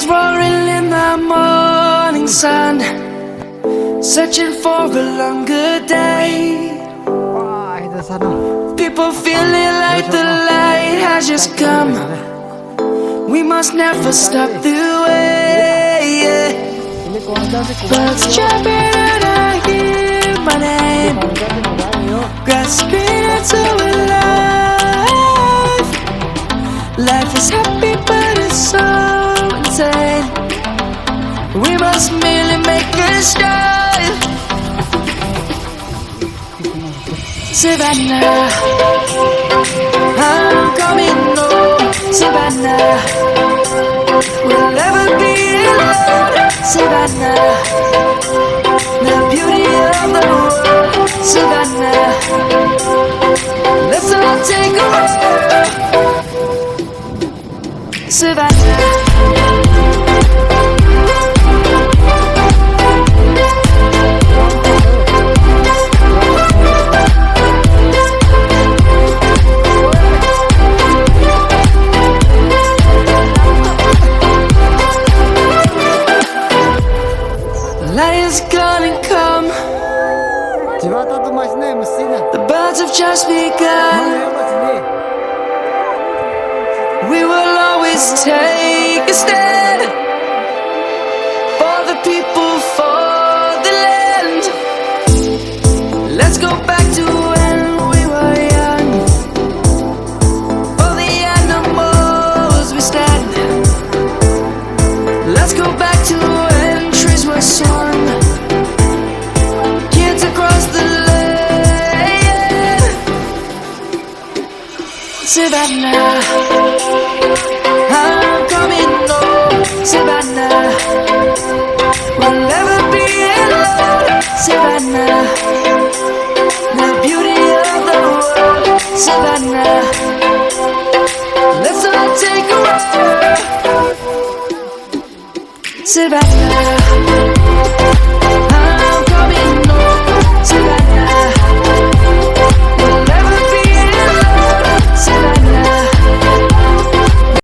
Lions roaring in the morning sun, searching for a longer day. People feeling like the light has just come. We must never stop the way. Birds jumping and I hear my name, grasping into a life. Life is happy but it's so insane. We must merely make a start. Savannah, I'm coming home. Savannah, we'll never be alone. Savannah, the beauty of the world. Savannah, let's all take a walk. Savannah. Light is gonna come. The birds have just begun. We will always take a stand for the people, for the land. Let's go back to when we were young. For the animals we stand. Let's go back to when trees were sown, kids across the land. Savannah, I'm coming home. Savannah, we'll never be alone. Savannah, the beauty of the world. Savannah, let's all take a walk. Savannah.